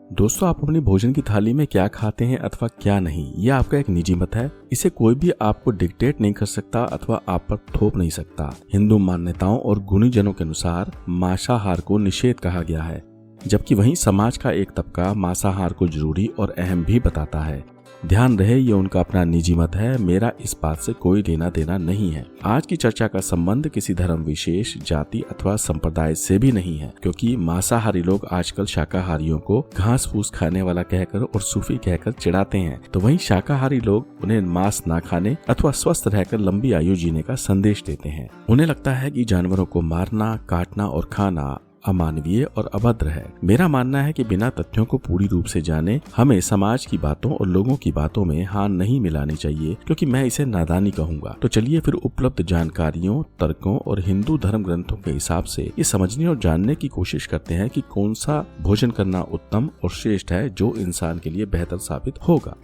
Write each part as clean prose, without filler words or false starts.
दोस्तों, आप अपनी भोजन की थाली में क्या खाते हैं अथवा क्या नहीं, ये आपका एक निजी मत है। इसे कोई भी आपको डिक्टेट नहीं कर सकता अथवा आप पर थोप नहीं सकता। हिंदू मान्यताओं और गुणीजनों के अनुसार मांसाहार को निषेध कहा गया है, जबकि वहीं समाज का एक तबका मांसाहार को जरूरी और अहम भी बताता है। ध्यान रहे, ये उनका अपना निजी मत है, मेरा इस बात से कोई लेना देना नहीं है। आज की चर्चा का संबंध किसी धर्म विशेष, जाति अथवा संप्रदाय से भी नहीं है, क्योंकि मांसाहारी लोग आजकल शाकाहारियों को घास फूस खाने वाला कहकर और सूफी कहकर चिढ़ाते हैं, तो वहीं शाकाहारी लोग उन्हें मांस ना खाने अथवा स्वस्थ रहकर लंबी आयु जीने का संदेश देते हैं। उन्हें लगता है कि जानवरों को मारना, काटना और खाना अमानवीय और अभद्र है। मेरा मानना है कि बिना तथ्यों को पूरी रूप से जाने हमें समाज की बातों और लोगों की बातों में हाथ नहीं मिलानी चाहिए, क्योंकि मैं इसे नादानी कहूँगा। तो चलिए फिर उपलब्ध जानकारियों, तर्कों और हिंदू धर्म ग्रंथों के हिसाब से ये समझने और जानने की कोशिश करते हैं कि कौन सा भोजन करना उत्तम और श्रेष्ठ है, जो इंसान के लिए बेहतर साबित होगा।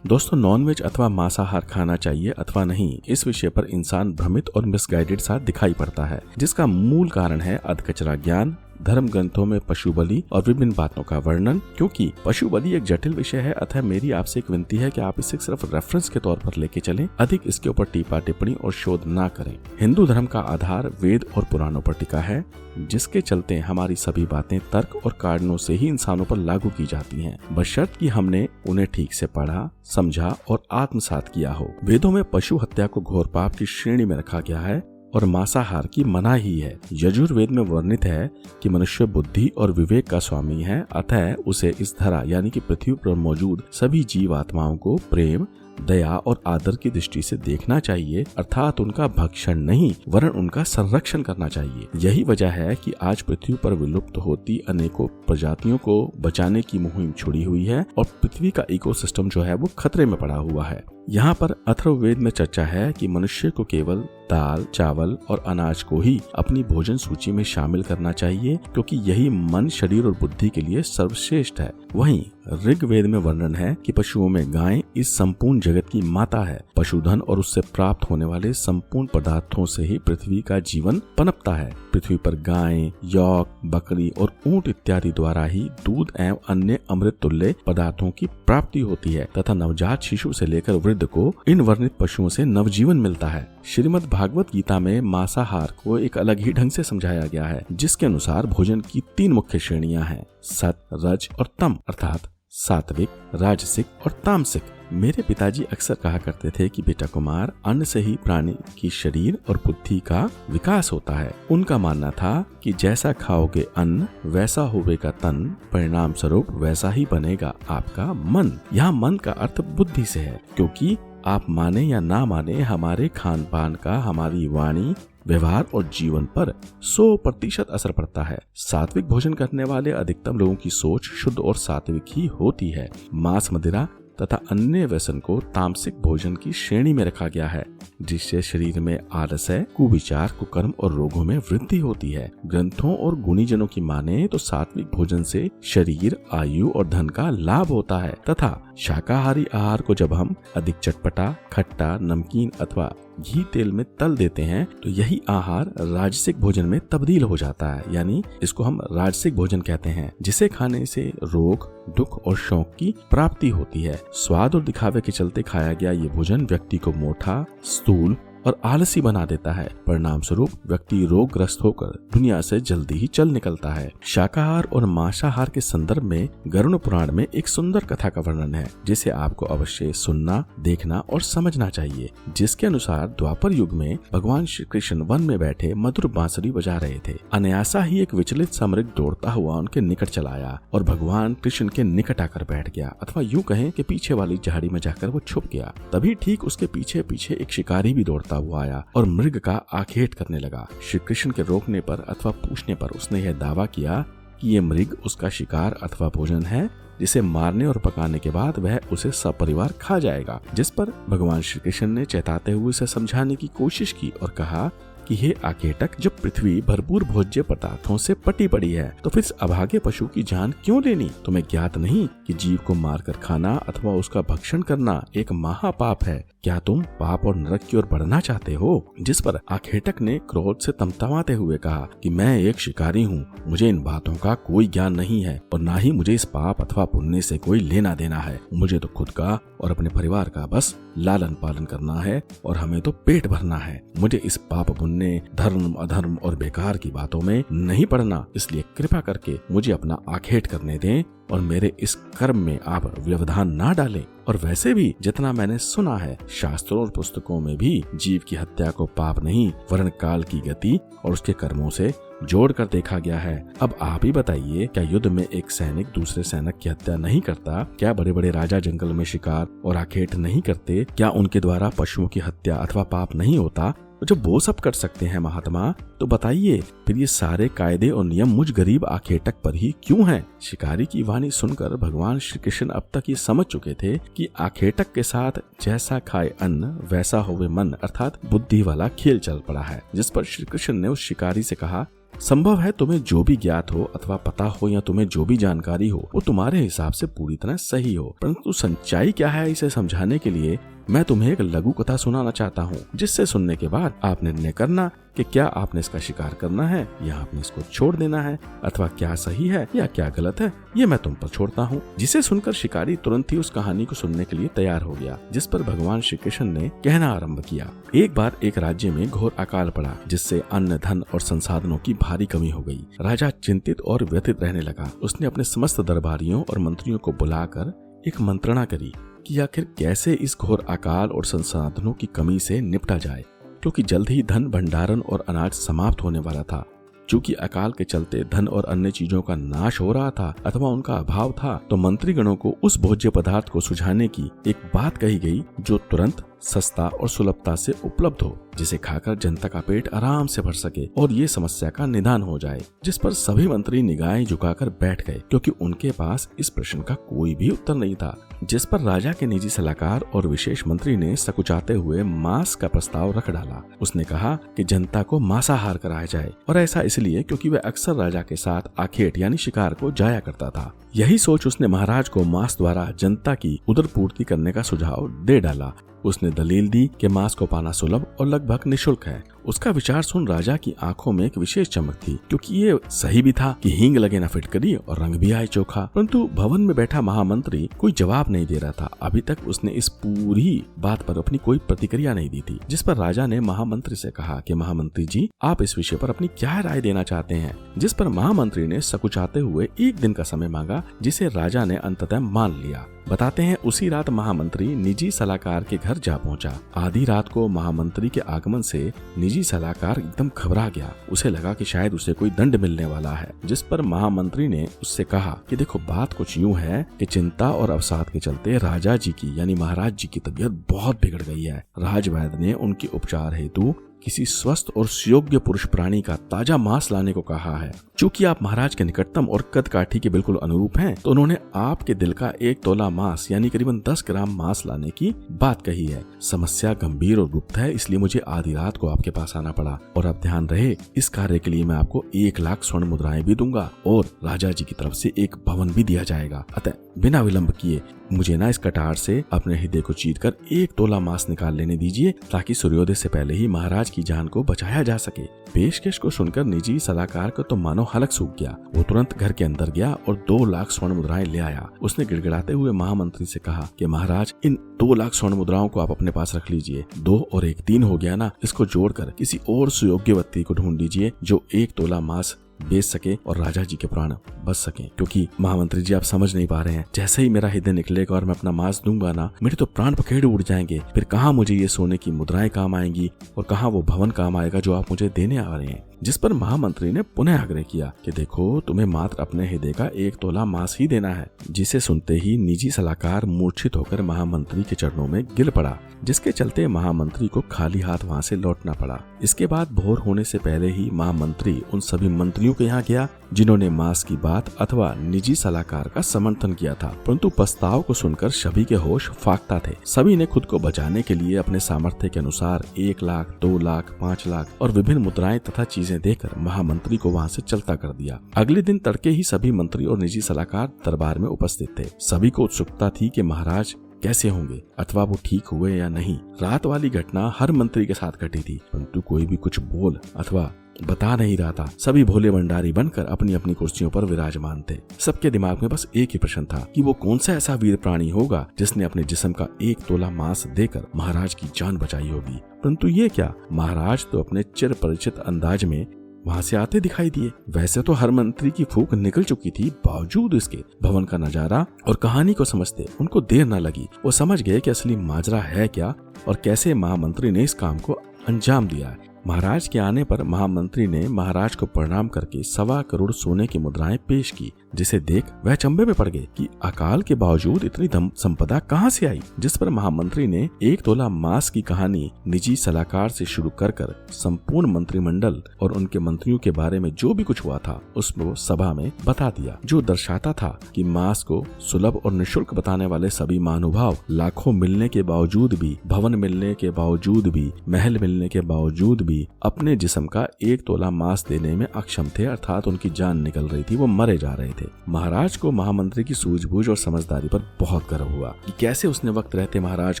दोस्तों, नॉनवेज अथवा मांसाहार खाना चाहिए अथवा नहीं, इस विषय पर इंसान भ्रमित और मिसगाइडेड सा दिखाई पड़ता है, जिसका मूल कारण है अधकचरा ज्ञान, धर्म ग्रंथों में पशु बलि और विभिन्न बातों का वर्णन। क्योंकि पशु बलि एक जटिल विषय है, अतः मेरी आपसे एक विनती है कि आप इसे सिर्फ रेफरेंस के तौर पर लेके चलें, अधिक इसके ऊपर टीपा टिप्पणी और शोध ना करें। हिंदू धर्म का आधार वेद और पुराणों पर टिका है, जिसके चलते हमारी सभी बातें तर्क और कारणों से ही इंसानों पर लागू की जाती हैं, बशर्त कि हमने उन्हें ठीक से पढ़ा, समझा और आत्मसात किया हो। वेदों में पशु हत्या को घोर पाप की श्रेणी में रखा गया है और मांसाहार की मनाही है। यजुर्वेद में वर्णित है कि मनुष्य बुद्धि और विवेक का स्वामी है, अतः उसे इस धरा यानी कि पृथ्वी पर मौजूद सभी जीव आत्माओं को प्रेम, दया और आदर की दृष्टि से देखना चाहिए, अर्थात उनका भक्षण नहीं वरन उनका संरक्षण करना चाहिए। यही वजह है कि आज पृथ्वी पर विलुप्त होती अनेकों प्रजातियों को बचाने की मुहिम छुड़ी हुई है और पृथ्वी का इकोसिस्टम जो है वो खतरे में पड़ा हुआ है। यहाँ पर अथर्ववेद में चर्चा है कि मनुष्य को केवल दाल, चावल और अनाज को ही अपनी भोजन सूची में शामिल करना चाहिए, क्योंकि यही मन, शरीर और बुद्धि के लिए सर्वश्रेष्ठ है। वहीं ऋग्वेद में वर्णन है कि पशुओं में गाय इस संपूर्ण जगत की माता है। पशुधन और उससे प्राप्त होने वाले संपूर्ण पदार्थों से ही पृथ्वी का जीवन पनपता है। पृथ्वी पर गाय, यौक, बकरी और ऊंट इत्यादि द्वारा ही दूध एवं अन्य अमृत तुल्य पदार्थों की प्राप्ति होती है तथा नवजात शिशु से लेकर वृद्ध को इन वर्णित पशुओं से नवजीवन मिलता है। श्रीमद् भागवत गीता में मांसाहार को एक अलग ही ढंग से समझाया गया है, जिसके अनुसार भोजन की 3 मुख्य श्रेणियां हैं, सत, रज और तम, अर्थात सात्विक, राजसिक और तामसिक। मेरे पिताजी अक्सर कहा करते थे कि बेटा कुमार, अन्न से ही प्राणी की शरीर और बुद्धि का विकास होता है। उनका मानना था कि जैसा खाओगे अन्न वैसा होवेगा तन, परिणाम स्वरूप वैसा ही बनेगा आपका मन। यहाँ मन का अर्थ बुद्धि से है, क्योंकि आप माने या ना माने, हमारे खान पान का हमारी वाणी, व्यवहार और जीवन पर 100% असर पड़ता है। सात्विक भोजन करने वाले अधिकतम लोगों की सोच शुद्ध और सात्विक ही होती है। मांस, मदिरा तथा अन्य व्यसन को तामसिक भोजन की श्रेणी में रखा गया है, जिससे शरीर में आलस्य, कुविचार, कुकर्म और रोगों में वृद्धि होती है। ग्रंथों और गुणीजनों की माने तो सात्विक भोजन से शरीर, आयु और धन का लाभ होता है तथा शाकाहारी आहार को जब हम अधिक चटपटा, खट्टा, नमकीन अथवा घी तेल में तल देते हैं तो यही आहार राजसिक भोजन में तब्दील हो जाता है, यानी इसको हम राजसिक भोजन कहते हैं, जिसे खाने से रोग, दुख और शौक की प्राप्ति होती है। स्वाद और दिखावे के चलते खाया गया ये भोजन व्यक्ति को मोटा, स्थूल और आलसी बना देता है। परिणाम स्वरूप व्यक्ति रोगग्रस्त होकर दुनिया से जल्दी ही चल निकलता है। शाकाहार और मांसाहार के संदर्भ में गरुड़ पुराण में एक सुंदर कथा का वर्णन है, जिसे आपको अवश्य सुनना, देखना और समझना चाहिए। जिसके अनुसार द्वापर युग में भगवान श्री कृष्ण वन में बैठे मधुर बांसुरी बजा रहे थे। अनायासा ही एक विचलित समृग दौड़ता हुआ उनके निकट चला आया और भगवान कृष्ण के निकट आकर बैठ गया, अथवा यूं कहें कि पीछे वाली झाड़ी में जाकर वो छुप गया। तभी ठीक उसके पीछे पीछे एक शिकारी भी दौड़ता हुआ आया और मृग का आखेट करने लगा। श्री कृष्ण के रोकने पर अथवा पूछने पर उसने यह दावा किया कि ये मृग उसका शिकार अथवा भोजन है, जिसे मारने और पकाने के बाद वह उसे सपरिवार खा जाएगा। जिस पर भगवान श्री कृष्ण ने चेताते हुए उसे समझाने की कोशिश की और कहा कि हे आखेटक, जब पृथ्वी भरपूर भोज्य पदार्थों से पटी पड़ी है तो फिर अभागे पशु की जान क्यों लेनी? तुम्हें ज्ञात नहीं कि जीव को मारकर खाना अथवा उसका भक्षण करना एक महापाप है? क्या तुम पाप और नरक की ओर बढ़ना चाहते हो? जिस पर आखेटक ने क्रोध से तमतमाते हुए कहा कि मैं एक शिकारी हूँ, मुझे इन बातों का कोई ज्ञान नहीं है और ना ही मुझे इस पाप अथवा पुण्य से कोई लेना देना है। मुझे तो खुद का और अपने परिवार का बस लालन पालन करना है और हमें तो पेट भरना है। मुझे इस पाप पुण्य, धर्म अधर्म और बेकार की बातों में नहीं पड़ना। इसलिए कृपा करके मुझे अपना आखेट करने दें और मेरे इस कर्म में आप व्यवधान ना डालें। और वैसे भी जितना मैंने सुना है, शास्त्रों और पुस्तकों में भी जीव की हत्या को पाप नहीं वरन काल की गति और उसके कर्मों से जोड़कर देखा गया है। अब आप ही बताइए, क्या युद्ध में एक सैनिक दूसरे सैनिक की हत्या नहीं करता? क्या बड़े बड़े राजा जंगल में शिकार और आखेट नहीं करते? क्या उनके द्वारा पशुओं की हत्या अथवा पाप नहीं होता? जब वो सब कर सकते हैं महात्मा, तो बताइए फिर ये सारे कायदे और नियम मुझ गरीब आखेटक पर ही क्यों हैं? शिकारी की वाणी सुनकर भगवान श्री कृष्ण अब तक ये समझ चुके थे कि आखेटक के साथ जैसा खाए अन्न वैसा होवे मन, अर्थात बुद्धि वाला खेल चल पड़ा है। जिस पर श्री कृष्ण ने उस शिकारी से कहा, संभव है तुम्हें जो भी ज्ञात हो अथवा पता हो या तुम्हें जो भी जानकारी हो वो तुम्हारे हिसाब से पूरी तरह सही हो, परंतु सच्चाई क्या है इसे समझाने के लिए मैं तुम्हें एक लघु कथा सुनाना चाहता हूँ, जिससे सुनने के बाद आप निर्णय करना कि क्या आपने इसका शिकार करना है या आपने इसको छोड़ देना है, अथवा क्या सही है या क्या गलत है, ये मैं तुम पर छोड़ता हूँ। जिसे सुनकर शिकारी तुरंत ही उस कहानी को सुनने के लिए तैयार हो गया। जिस पर भगवान श्री कृष्ण ने कहना आरंभ किया। एक बार एक राज्य में घोर अकाल पड़ा, जिससे अन्न, धन और संसाधनों की भारी कमी हो गई। राजा चिंतित और व्यथित रहने लगा। उसने अपने समस्त दरबारियों और मंत्रियों को बुलाकर एक मंत्रणा करी कि आखिर कैसे इस घोर अकाल और संसाधनों की कमी से निपटा जाए, क्योंकि जल्द ही धन भंडारण और अनाज समाप्त होने वाला था। चूंकि अकाल के चलते धन और अन्य चीजों का नाश हो रहा था अथवा उनका अभाव था, तो मंत्रीगणों को उस भोज्य पदार्थ को सुझाने की एक बात कही गई जो तुरंत, सस्ता और सुलभता से उपलब्ध हो, जिसे खाकर जनता का पेट आराम से भर सके और ये समस्या का निदान हो जाए। जिस पर सभी मंत्री निगाहें झुकाकर बैठ गए, क्योंकि उनके पास इस प्रश्न का कोई भी उत्तर नहीं था। जिस पर राजा के निजी सलाहकार और विशेष मंत्री ने सकुचाते हुए मांस का प्रस्ताव रख डाला। उसने कहा कि जनता को मांसाहार कराया जाए, और ऐसा इसलिए क्योंकि वह अक्सर राजा के साथ आखेट यानी शिकार को जाया करता था। यही सोच उसने महाराज को मांस द्वारा जनता की उदर पूर्ति करने का सुझाव दे डाला। उसने दलील दी कि मांस को पाना सुलभ और लगभग निःशुल्क है। उसका विचार सुन राजा की आंखों में एक विशेष चमक थी, क्योंकि ये सही भी था कि हींग लगे ना फिटकरी और रंग भी आए चोखा। परंतु भवन में बैठा महामंत्री कोई जवाब नहीं दे रहा था। अभी तक उसने इस पूरी बात पर अपनी कोई प्रतिक्रिया नहीं दी थी। जिस पर राजा ने महामंत्री से कहा कि महामंत्री जी, आप इस विषय पर अपनी क्या राय देना चाहते हैं? जिस पर महामंत्री ने सकुचाते हुए एक दिन का समय मांगा, जिसे राजा ने अंततः मान लिया। बताते हैं उसी रात महामंत्री निजी सलाहकार के घर जा पहुंचा। आधी रात को महामंत्री के आगमन से निजी सलाहकार एकदम घबरा गया। उसे लगा कि शायद उसे कोई दंड मिलने वाला है। जिस पर महामंत्री ने उससे कहा कि देखो, बात कुछ यूं है कि चिंता और अवसाद के चलते राजा जी की यानी महाराज जी की तबीयत बहुत बिगड़ गई है। राजवैद्य ने उनके उपचार हेतु किसी स्वस्थ और सुयोग्य पुरुष प्राणी का ताजा मांस लाने को कहा है। चूंकि आप महाराज के निकटतम और कद काठी के बिल्कुल अनुरूप हैं, तो उन्होंने आपके दिल का 1 तोला मांस यानी करीबन 10 ग्राम मांस लाने की बात कही है। समस्या गंभीर और गुप्त है, इसलिए मुझे आधी रात को आपके पास आना पड़ा। और अब ध्यान रहे, इस कार्य के लिए मैं आपको 1 लाख स्वर्ण मुद्राएं भी दूंगा और राजा जी की तरफ से एक भवन भी दिया जाएगा। अतः बिना विलंब किए मुझे ना इस कटार से अपने हृदय को चीरकर 1 तोला मांस निकाल लेने दीजिए, ताकि सूर्योदय से पहले ही महाराज की जान को बचाया जा सके। पेशकश को सुनकर निजी सलाहकार को तो मानो हलक सूख गया। वो तुरंत घर के अंदर गया और 2 लाख स्वर्ण मुद्राएं ले आया। उसने गिड़गिड़ाते हुए महामंत्री से कहा कि महाराज, इन 2 लाख स्वर्ण मुद्राओं को आप अपने पास रख लीजिए। 2 और 1 3 हो गया ना, इसको जोड़कर किसी और सुयोग्य व्यक्ति को ढूंढ लीजिए जो 1 तोला मांस बेच सके और राजा जी के प्राण बच सके। क्योंकि महामंत्री जी, आप समझ नहीं पा रहे हैं, जैसे ही मेरा हृदय निकलेगा और मैं अपना मांस दूंगा ना, मेरे तो प्राण पखेरु उड़ जाएंगे। फिर कहाँ मुझे ये सोने की मुद्राएं काम आएंगी और कहाँ वो भवन काम आएगा जो आप मुझे देने आ रहे हैं। जिस पर महामंत्री ने पुनः आग्रह किया कि देखो, तुम्हें मात्र अपने हृदय का 1 तोला मांस ही देना है। जिसे सुनते ही निजी सलाहकार मूर्छित होकर महामंत्री के चरणों में गिर पड़ा, जिसके चलते महामंत्री को खाली हाथ वहां से लौटना पड़ा। इसके बाद भोर होने से पहले ही महामंत्री उन सभी मंत्रियों के यहाँ गया जिन्होंने मांस की बात अथवा निजी सलाहकार का समर्थन किया था, परंतु प्रस्ताव को सुनकर सभी के होश फाख्ता थे। सभी ने खुद को बचाने के लिए अपने सामर्थ्य के अनुसार 1 लाख, 2 लाख, 5 लाख और विभिन्न मुद्राएं तथा चीजें देकर महामंत्री को वहां से चलता कर दिया। अगले दिन तड़के ही सभी मंत्री और निजी सलाहकार दरबार में उपस्थित थे। सभी को उत्सुकता थी कि महाराज कैसे होंगे अथवा वो ठीक हुए या नहीं। रात वाली घटना हर मंत्री के साथ घटी थी, परंतु कोई भी कुछ बोल अथवा बता नहीं रहा था। सभी भोले भंडारी बनकर अपनी अपनी कुर्सियों पर विराजमान थे। सबके दिमाग में बस एक ही प्रश्न था कि वो कौन सा ऐसा वीर प्राणी होगा जिसने अपने जिस्म का 1 तोला मांस देकर महाराज की जान बचाई होगी। परंतु ये क्या, महाराज तो अपने चिर परिचित अंदाज में वहां से आते दिखाई दिए। वैसे तो हर मंत्री की फूंक निकल चुकी थी, बावजूद इसके भवन का नजारा और कहानी को समझते उनको देर न लगी। वो समझ गए कि असली माजरा है क्या और कैसे महामंत्री ने इस काम को अंजाम दिया है। महाराज के आने पर महामंत्री ने महाराज को प्रणाम करके 1.25 करोड़ सोने की मुद्राएं पेश की, जिसे देख वह अचंभे में पड़ गए कि अकाल के बावजूद इतनी धन संपदा कहां से आई। जिस पर महामंत्री ने 1 तोला मांस की कहानी निजी सलाहकार से शुरू कर संपूर्ण मंत्रिमंडल और उनके मंत्रियों के बारे में जो भी कुछ हुआ था उसको सभा में बता दिया, जो दर्शाता था कि मांस को सुलभ और निःशुल्क बताने वाले सभी महानुभाव लाखों मिलने के बावजूद भी, भवन मिलने के बावजूद भी, महल मिलने के बावजूद भी अपने जिस्म का 1 तोला मांस देने में अक्षम थे, अर्थात उनकी जान निकल रही थी, वो मरे जा रहे थे। महाराज को महामंत्री की सूझबूझ और समझदारी पर बहुत गर्व हुआ कि कैसे उसने वक्त रहते महाराज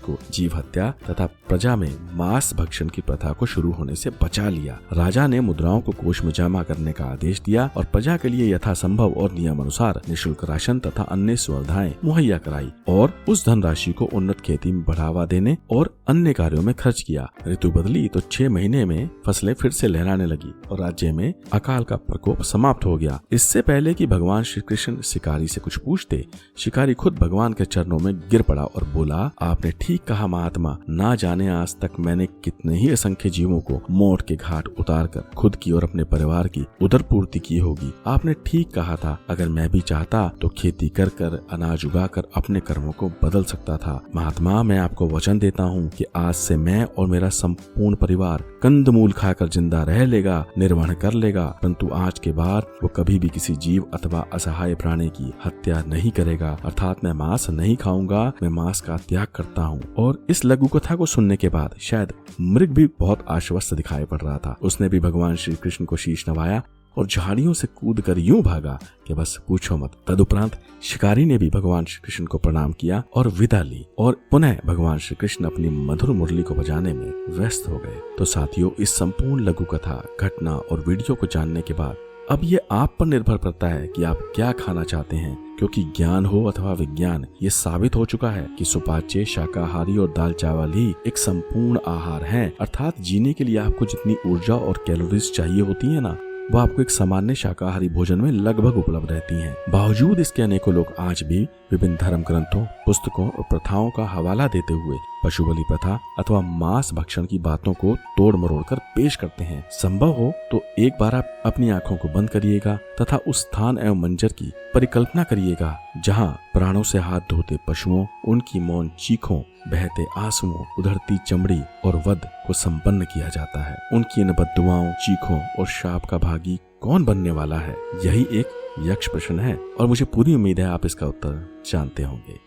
को जीव हत्या तथा प्रजा में मांस भक्षण की प्रथा को शुरू होने से बचा लिया। राजा ने मुद्राओं को कोष में जमा करने का आदेश दिया और प्रजा के लिए यथासंभव और नियम अनुसार निःशुल्क राशन तथा अन्य सुविधाएं मुहैया कराई और उस धनराशि को उन्नत खेती में बढ़ावा देने और अन्य कार्यों में खर्च किया। ऋतु बदली तो 6 महीने में फसलें फिर से लहराने लगी और राज्य में अकाल का प्रकोप समाप्त हो गया। इससे पहले कि भगवान श्री कृष्ण शिकारी से कुछ पूछते, शिकारी खुद भगवान के चरणों में गिर पड़ा और बोला, आपने ठीक कहा महात्मा, ना जाने आज तक मैंने कितने ही असंख्य जीवों को मौत के घाट उतार कर खुद की और अपने परिवार की उदर पूर्ति की होगी। आपने ठीक कहा था, अगर मैं भी चाहता तो खेती कर कर अनाज उगा कर अपने कर्मों को बदल सकता था। महात्मा, मैं आपको वचन देता हूँ कि आज से मैं और मेरा संपूर्ण परिवार कंदमूल खाकर जिंदा रह लेगा, निर्वाह कर लेगा, परंतु आज के बाद वो कभी भी किसी जीव अथवा असहाय प्राणी की हत्या नहीं करेगा, अर्थात मैं मांस नहीं खाऊंगा, मैं मांस का त्याग करता हूँ। और इस लघु कथा को सुनने के बाद शायद मृग भी बहुत आश्वस्त दिखाई पड़ रहा था। उसने भी भगवान श्री कृष्ण को शीश नवाया और झाड़ियों से कूदकर यूं भागा कि बस पूछो मत। तदुपरांत शिकारी ने भी भगवान श्री कृष्ण को प्रणाम किया और विदा ली और पुनः भगवान श्री कृष्ण अपनी मधुर मुरली को बजाने में व्यस्त हो गए। तो साथियों, इस संपूर्ण लघु कथा, घटना और वीडियो को जानने के बाद अब ये आप पर निर्भर करता है कि आप क्या खाना चाहते हैं, क्योंकि ज्ञान हो अथवा विज्ञान, ये साबित हो चुका है कि सुपाच्य, शाकाहारी और दाल चावल ही एक संपूर्ण आहार है। अर्थात जीने के लिए आपको जितनी ऊर्जा और कैलोरीज चाहिए होती है ना, वो आपको एक सामान्य शाकाहारी भोजन में लगभग उपलब्ध रहती हैं। बावजूद इसके अनेकों लोग आज भी विभिन्न धर्म ग्रंथों, पुस्तकों और प्रथाओं का हवाला देते हुए पशु बलि प्रथा अथवा मांस भक्षण की बातों को तोड़ मरोड़ कर पेश करते हैं। संभव हो तो एक बार आप अपनी आंखों को बंद करिएगा तथा उस स्थान एवं मंजर की परिकल्पना करिएगा जहां प्राणों से हाथ धोते पशुओं, उनकी मौन चीखों, बहते आंसुओं, उधड़ती चमड़ी और वध को संपन्न किया जाता है। उनकी इन बद्दुआओं, चीखों और शाप का भागी कौन बनने वाला है? यही एक यक्ष प्रश्न है और मुझे पूरी उम्मीद है आप इसका उत्तर जानते होंगे।